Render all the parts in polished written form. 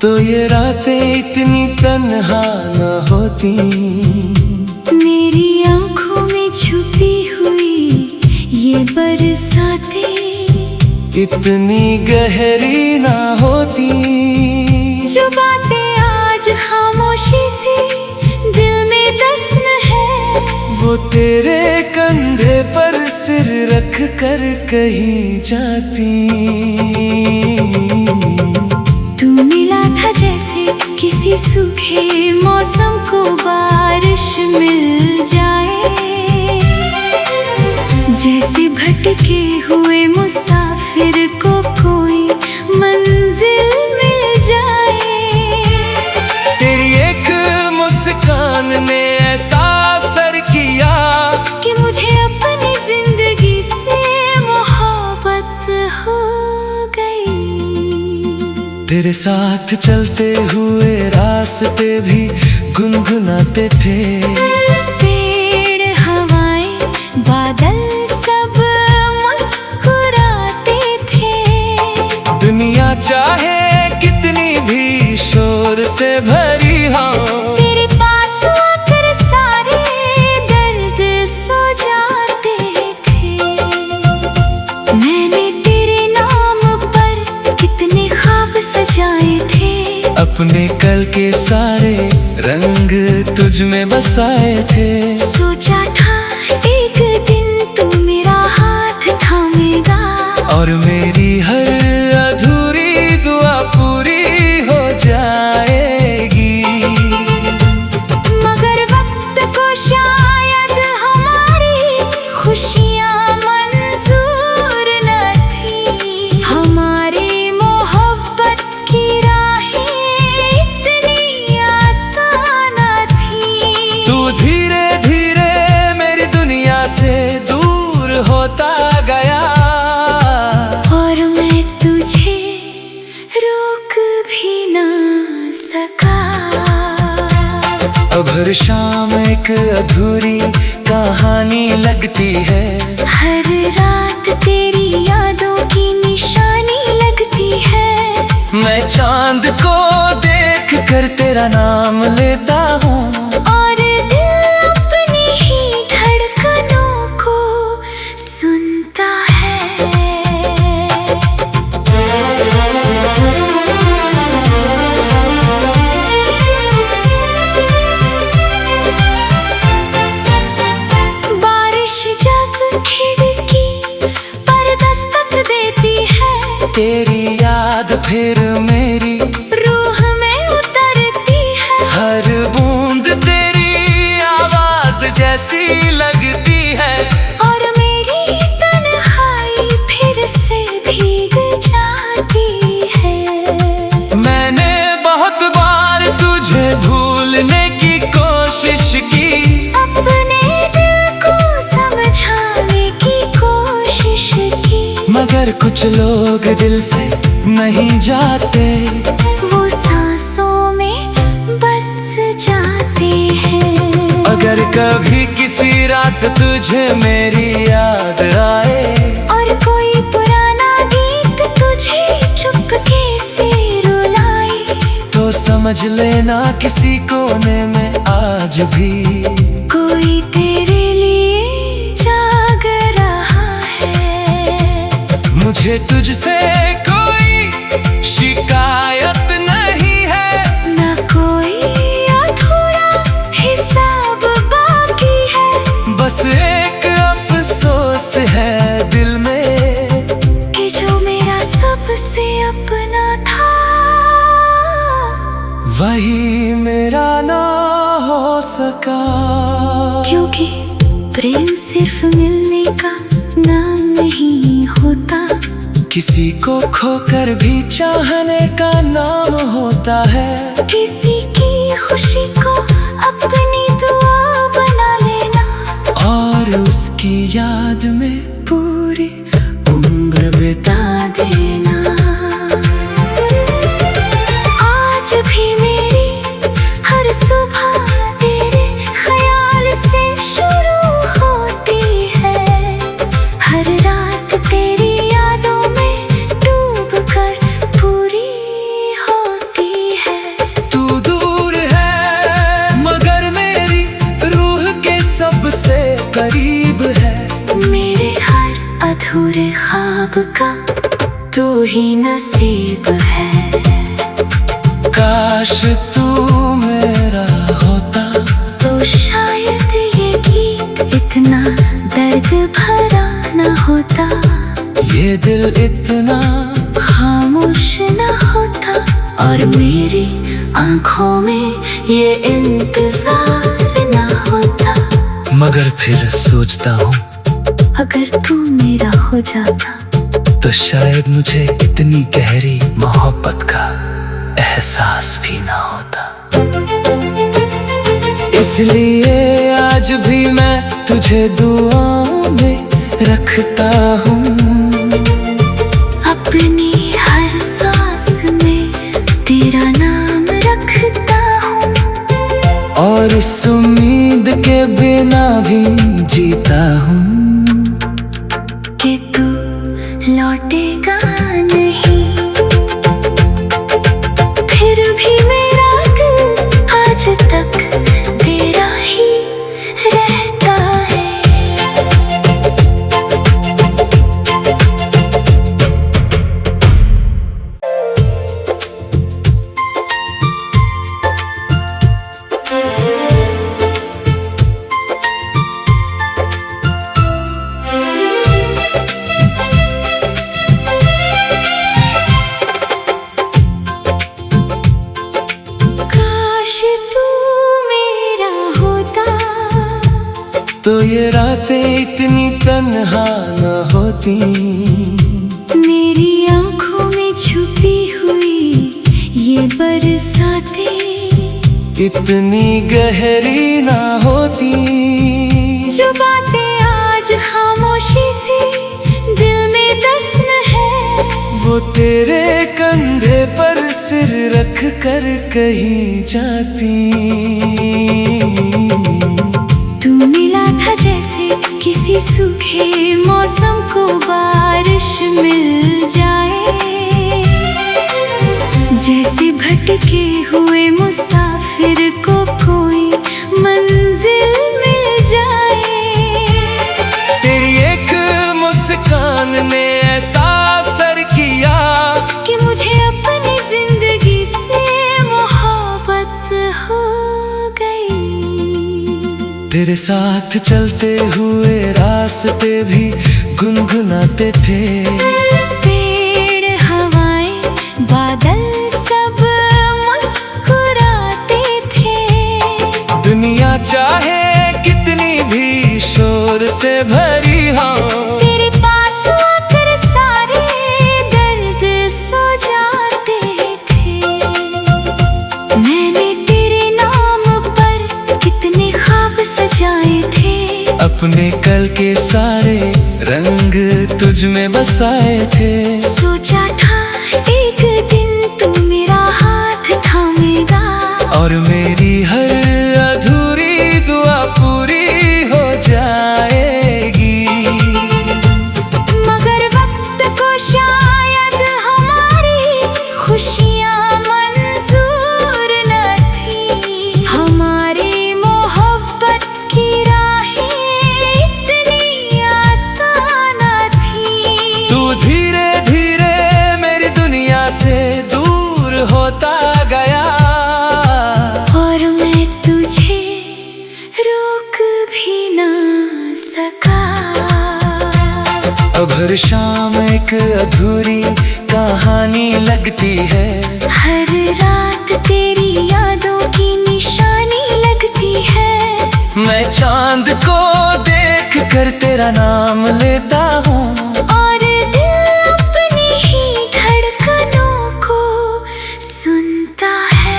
तो ये रातें इतनी तन्हा न होती। मेरी आँखों में छुपी हुई ये बरसातें इतनी गहरी ना होती। जो बातें आज खामोशी से दिल में दफन है, वो तेरे कंधे पर सिर रख कर कहीं जाती। तू मिला था जैसे किसी सूखे मौसम को बारिश मिल जाए, जैसे भटके हुए मुसाफिर को कोई मंजिल मिल जाए। तेरी एक मुस्कान ने ऐसा असर किया कि मुझे अपनी जिंदगी से मोहब्बत हो गई। तेरे साथ चलते हुए रास्ते भी गुनगुनाते थे। पेड़, हवाएं, बादल सब मुस्कुराते थे। दुनिया चाहे कितनी भी शोर से भरी हो, तेरे पास आकर सारे दर्द सो जाते थे। मैंने तेरे नाम पर कितने ख्वाब सजाए थे, अपने कल के सारे रंग तुझ में बसाए थे। सोचा था एक दिन तू मेरा हाथ थामेगा, और मेरी हर अधूरी दुआ पूरी हो जाएगी। मगर वक्त को शायद हमारी खुशियाँ मंजूर न थी। हमारी मोहब्बत की राहें इतनी आसान न थी। तू धीरे धीरे मेरी दुनिया से दूर होता गया, और मैं तुझे रोक भी ना सका। अब हर शाम एक अधूरी कहानी लगती है। हर रात तेरी यादों की निशानी लगती है। मैं चांद को देख कर तेरा नाम लेता हूँ, और दिल अपनी ही धड़कनों को सुनता है। बारिश जब खिड़की पर दस्तक देती है, तेरी याद फिर मेरी रूह में उतरती है। हर बूंद तेरी आवाज जैसी लगती है, और मेरी तन्हाई फिर से भीग जाती है। मैंने बहुत बार तुझे भूलने की कोशिश की, अपने दिल को समझाने की कोशिश की। मगर कुछ लोग दिल से नहीं जाते। वो सांसों में बस जाते हैं। अगर कभी किसी रात तुझे मेरी याद आए, और कोई पुराना गीत तुझे चुपके से रुलाए, तो समझ लेना किसी कोने में आज भी कोई तेरे लिए जाग रहा है। मुझे तुझसे कोई शिकायत नहीं है, ना कोई अधूरा हिसाब बाकी है। बस एक अफसोस है दिल में कि जो मेरा सबसे अपना था, वही मेरा ना हो सका। क्योंकि प्रेम सिर्फ मिलने का नाम नहीं होता, किसी को खोकर भी चाहने का नाम होता है। किसी की खुशी को अपनी दुआ बना लेना, और उसकी याद में पूरी उम्र बिता देना। आज भी मेरी हर सुबह तेरे ख्याल से शुरू होती है। हर रात तेरी यादों में डूब कर पूरी होती करीब है। मेरे हर अधूरे ख्वाब का तू ही नसीब है। काश तू मेरा होता तो शायद ये गीत इतना दर्द भरा न होता, ये दिल इतना खामोश न होता, और मेरी आंखों में ये इंतजार न होता। मगर फिर सोचता हूँ अगर तू मेरा हो जाता तो शायद मुझे इतनी गहरी मोहब्बत का एहसास भी ना होता। इसलिए आज भी मैं तुझे दुआओं में रखता हूँ। अपनी हर सांस में तेरा नाम रखता हूँ, और इस उम्मीद के बिना भी जीता हूँ कि तू लौटेगा नहीं। फिर भी मेरा दिल आज तक तेरा ही रहता है। तो ये रातें इतनी तन्हा न होती, मेरी आंखों में छुपी हुई ये बरसातें इतनी गहरी ना होती। जो बातें आज खामोशी से दिल में दफन है, वो तेरे कंधे पर सिर रख कर कहीं जाती। तू मिला था जैसे किसी सूखे मौसम को बारिश मिल जाए, जैसे भटके हुए मुसाफिर को कोई मंजिल मिल जाए। तेरी एक मुस्कान ने ऐसा असर किया कि मुझे अपनी जिंदगी से मोहब्बत हो गई। तेरे साथ चलते हुए रास्ते भी गुनगुनाते थे, पेड़ हवाएं बादल सब मुस्कुराते थे। दुनिया चाहे कितनी भी शोर से भरी हो, तेरे पास आकर सारे दर्द सो जाते थे। मैंने तेरे नाम पर कितने ख्वाब सजाए थे, अपने कल के सारे रंग तुझ में बसाए थे। सोचा था एक दिन तू मेरा हाथ थामेगा, और मेरी हर अधूरी दुआ पूरी हो जाएगी। मगर वक्त को शायद हमारी खुशियाँ मंजूर न थी। हमारी मोहब्बत की राहें इतनी आसान थी। तू धीरे धीरे मेरी दुनिया से दूर होता गया, और मैं तुझे रोक भी ना सका। अब हर शाम एक अधूरी कहानी लगती है, हर रात तेरी यादों की निशानी लगती है। मैं चांद को देख कर तेरा नाम लेता हूँ, और दिल अपनी ही धड़कनों को सुनता है।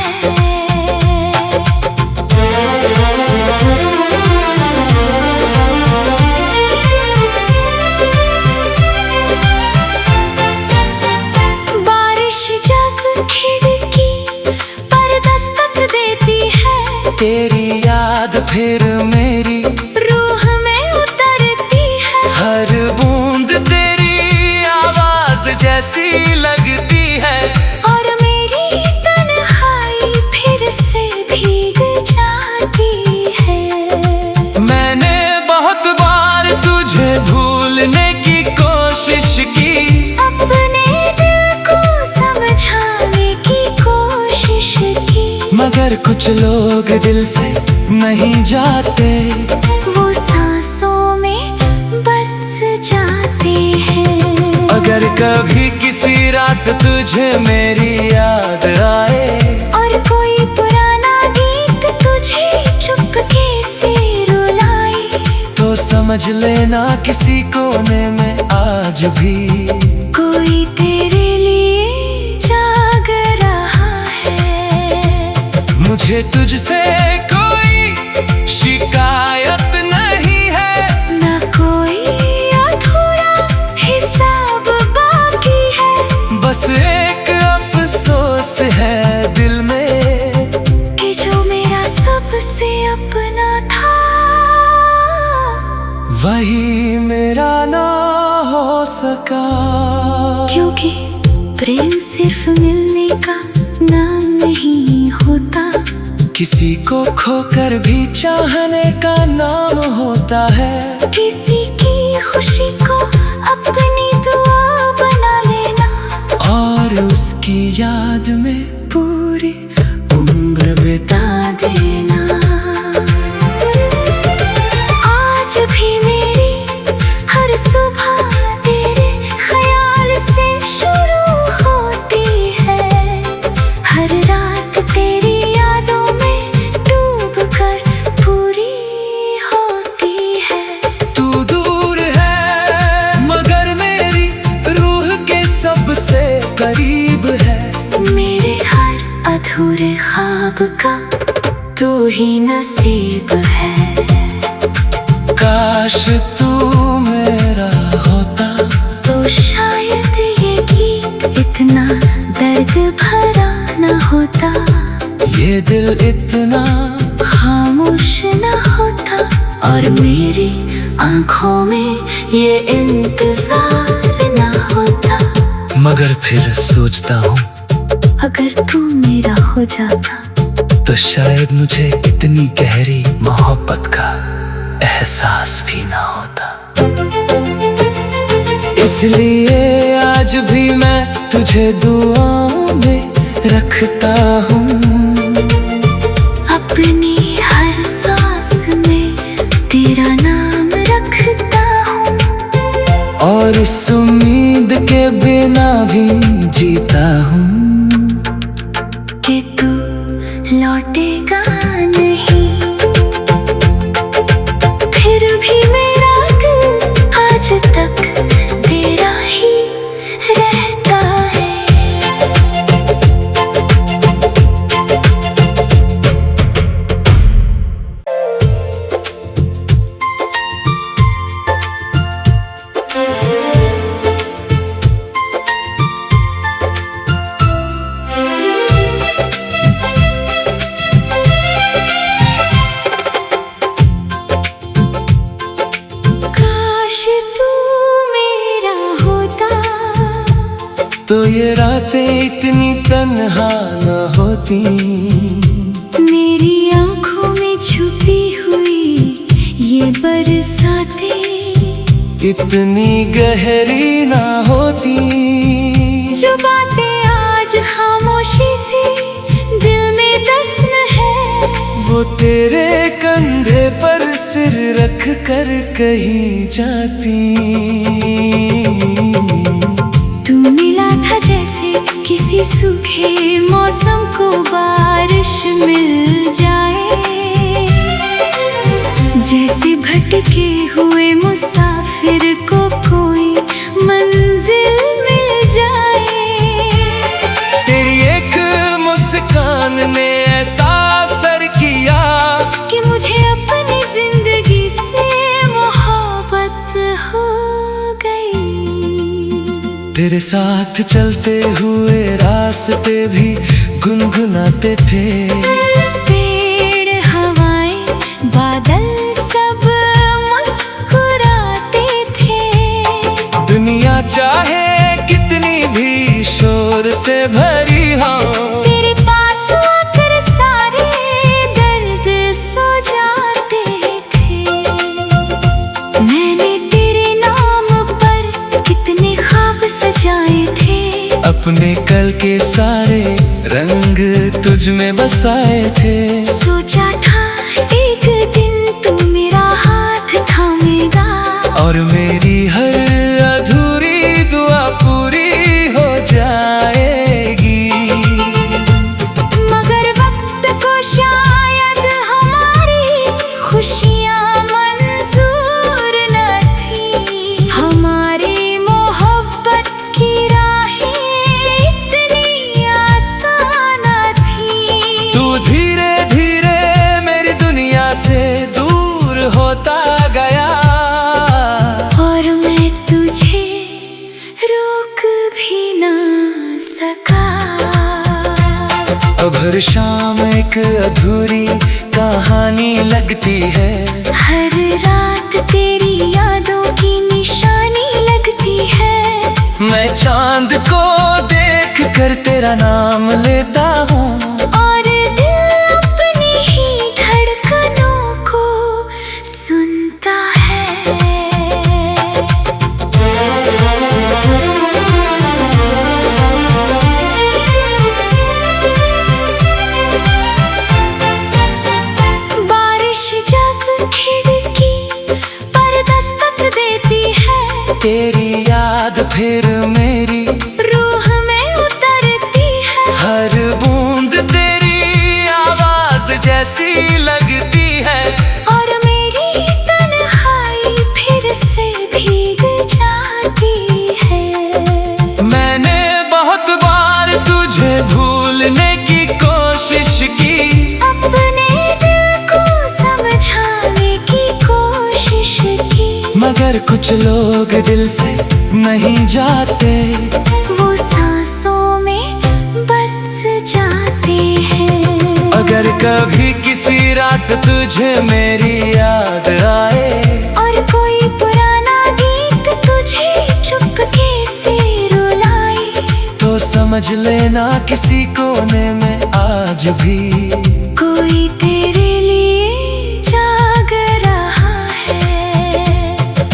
बारिश जब खिड़की पर दस्तक देती है, तेरी याद फिर मेरी रूह में उतरती है। हर बूंद तेरी आवाज जैसी लगती है, और मेरी तन्हाई फिर से भीग जाती है। मैंने बहुत बार तुझे भूलने की कोशिश की, अपने दिल को समझाने की कोशिश की, मगर कुछ लोग दिल से नहीं जाते, वो सांसों में बस जाते हैं। अगर कभी किसी रात तुझे मेरी याद आए, और कोई पुराना गीत तुझे चुपके से रुलाए, तो समझ लेना किसी कोने में आज भी कोई तेरे लिए जाग रहा है। मुझे तुझसे कोई शिकायत नहीं है, ना कोई अधूरा हिसाब बाकी है, बस एक अफसोस है दिल में कि जो मेरा सबसे अपना था, वही मेरा ना हो सका। क्योंकि प्रेम सिर्फ मिलने का नाम नहीं होता, किसी को खोकर भी चाहने का नाम होता है। किसी की खुशी को अपनी दुआ बना लेना, और उसकी याद में पूरी उम्र बिता देना। आज भी मेरी हर सुबह तेरे ख्याल से शुरू होती है, हर रात तेरी यादों में डूबकर पूरी होती है। तू दूर है मगर मेरी रूह के सबसे करीब है, मेरे हर अधूरे ख्वाब का तू ही नसीब है। काश तू मेरा होता, तो शायद ये गीत इतना दर्द भरा न होता, ये दिल इतना खामोश न होता, और मेरी आंखों में ये इंतजार न होता। मगर फिर सोचता हूँ, अगर तू मेरा हो जाता, तो शायद मुझे इतनी गहरी मोहब्बत का एहसास भी ना होता। इसलिए आज भी मैं तुझे दुआओं में रखता हूँ, अपनी हर सांस में तेरा नाम रखता हूँ, और इस उम्मीद के बिना भी जीता हूँ कि तू लौटेगा नहीं। फिर भी मेरा दिल आज तक तेरा ही रहता है। काश तू मेरा होता, तो ये रातें इतनी तन्हा न होती, मेरी आंखों में छुपी हुई ये बरसातें इतनी गहरी ना होती, जो बातें आज खामोशी से दिल में दफन है, वो तेरे कंधे पर सिर रख कर कहीं जाती। तू मिला था जैसे किसी सूखे मौसम को बारिश मिल जाए, जैसे भटके हुए मुसाफिर को कोई मंजिल मिल जाए। तेरी एक मुस्कान ने ऐसा असर किया कि मुझे अपनी जिंदगी से मोहब्बत हो गई। तेरे साथ चलते हुए रास्ते भी गुनगुनाते थे, पेड़ हवाएं बादल सब मुस्कुराते थे। दुनिया चाहे कितनी भी शोर से भरी हो, तेरे पास आकर सारे दर्द सो जाते थे। मैंने अपने कल के सारे रंग तुझ में बसाए थे। सोचा था एक दिन तू मेरा हाथ थामेगा और मेरी हर अधूरी दुआ पूरी हो जाएगी। मगर वक्त को शायद हमारी खुशियाँ मंजूर न थी। हमारी मोहब्बत की राहें इतनी आसान न थी। तू धीरे धीरे मेरी दुनिया से दूर होता गया और मैं तुझे रोक भी ना सका। अब हर शाम एक अधूरी कहानी लगती है। हर रात तेरी यादों की निशानी लगती है। मैं चांद को देख कर तेरा नाम लेता हूँ और दिल अपनी ही धड़कनों को सुनता है। बारिश जब खिड़की पर दस्तक देती है, तेरी याद फिर मेरी रूह में उतरती है। हर बूंद तेरी आवाज जैसी लगती है। और मेरी तन्हाई फिर से भीग जाती है। मैंने बहुत बार तुझे भूलने की कोशिश की। अपने दिल को समझाने की कोशिश की। मगर कुछ लोग दिल से नहीं जाते। वो सांसों में बस जाते हैं। अगर कभी किसी रात तुझे मेरी याद आए और कोई पुराना गीत तुझे चुपके से रुलाए, तो समझ लेना किसी कोने में आज भी कोई तेरे लिए जाग रहा है।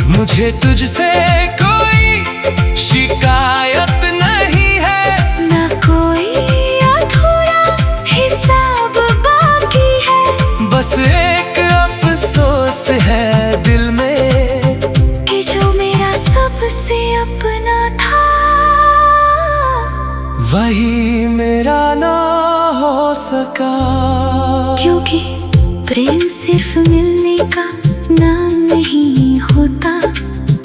मुझे तुझसे कोई शिकायत नहीं है। न कोई अधूरा हिसाब बाकी है। बस एक अफसोस है दिल में कि जो मेरा सबसे अपना था, वही मेरा ना हो सका। क्योंकि प्रेम सिर्फ मिलने का नाम नहीं होता।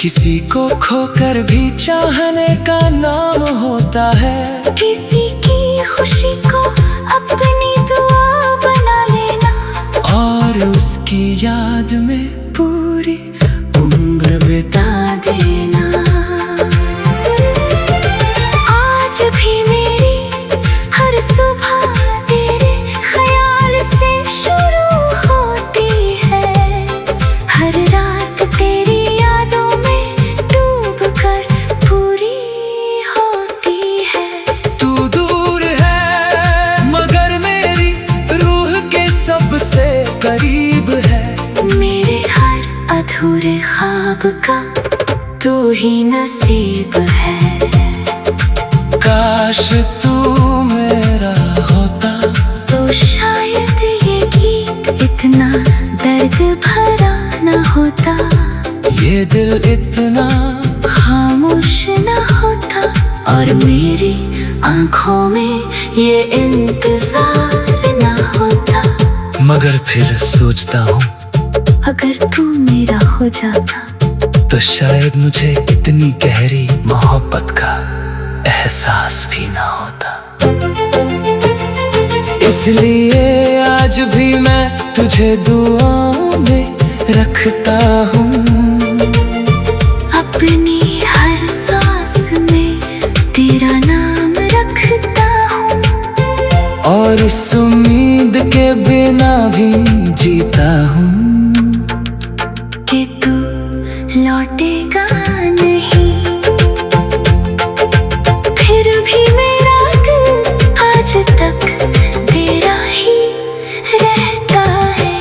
किसी को खोकर भी चाहने का नाम होता है। किसी की खुशी को अपनी दुआ बना लेना और उसकी याद में पूरी उम्र बिता देना। आज भी मेरी हर सुबह तेरे ख्याल से शुरू होती है। हर रात तेरी यादों में डूब कर पूरी होती है। तू दूर है मगर मेरी रूह के सबसे करीब है। मेरे हर अधूरे ख्वाब का तू ही नसीब है। काश तू मेरा होता तो शायद ये गीत इतना दर्द भरा न होता। ये दिल इतना खामोश न होता। और मेरी आंखों में ये इंतजार न होता। मगर फिर सोचता हूँ अगर तू मेरा हो जाता तो शायद मुझे इतनी गहरी मोहब्बत का एहसास भी ना होता। इसलिए आज भी मैं तुझे दुआओं में रखता हूँ। अपनी हर सांस में तेरा नाम रखता हूँ। और इस उम्मीद के बिना भी जीता हूँ कि तू लौटेगा नहीं। फिर भी मेरा दिल आज तक तेरा ही रहता है।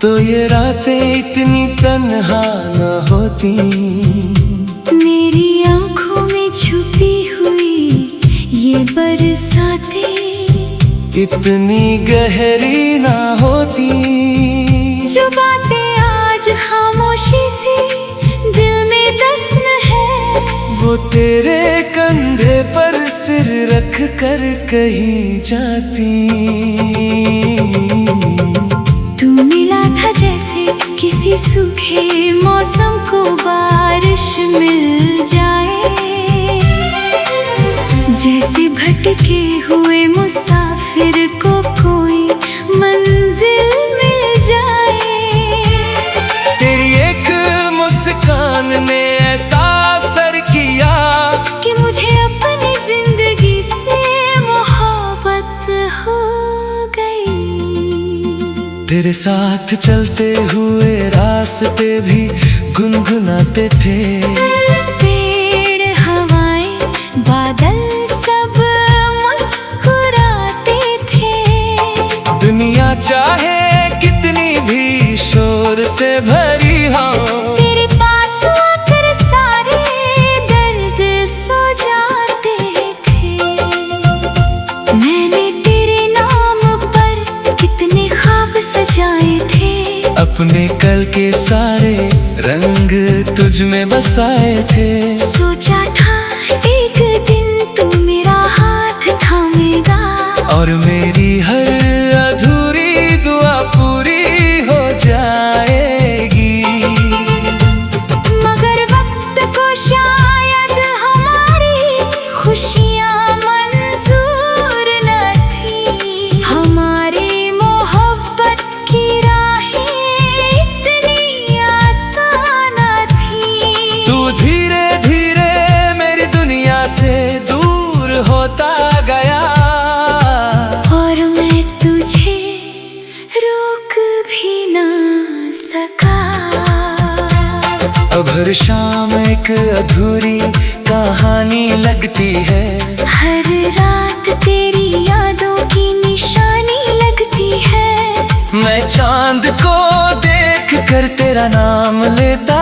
तो ये रातें इतनी तन्हा न होती। मेरी आंखों में छुपी हुई ये बरसातें इतनी गहरी ना होती। जो बातें आज खामोशी से दिल में दफन है, वो तेरे कंधे पर सिर रख कर कहीं जाती। तू मिला था जैसे किसी सूखे मौसम को बारिश मिल जाए, जैसे भटके हुए मुसाफिर को कोई मंजिल मिल जाए। तेरी एक मुस्कान ने ऐसा असर किया कि मुझे अपनी जिंदगी से मोहब्बत हो गई। तेरे साथ चलते हुए रास्ते भी गुनगुनाते थे। पेड़ हवाएं बादल सब मुस्कुराते थे। दुनिया चाहे कितनी भी शोर से भरी हो, तेरे पास आकर सारे दर्द सो जाते थे। मैंने तेरे नाम पर कितने ख्वाब सजाए थे। अपने कल के सारे रंग तुझ में बसाए थे। सोचा था एक दिन तू मेरा हाथ थामेगा, और मेरी हर अधूरी दुआ पूरी हो जाएगी। मगर वक्त को शायद हमारी खुशियाँ मंजूर न थी। हमारी मोहब्बत की राहें इतनी आसान न थी। तू धीरे धीरे मेरी दुनिया से दूर होता गया, और मैं तुझे रोक भी ना सका। अब हर शाम एक अधूरी कहानी लगती है। हर रात तेरी यादों की निशानी लगती है। मैं चांद को देख कर तेरा नाम लेता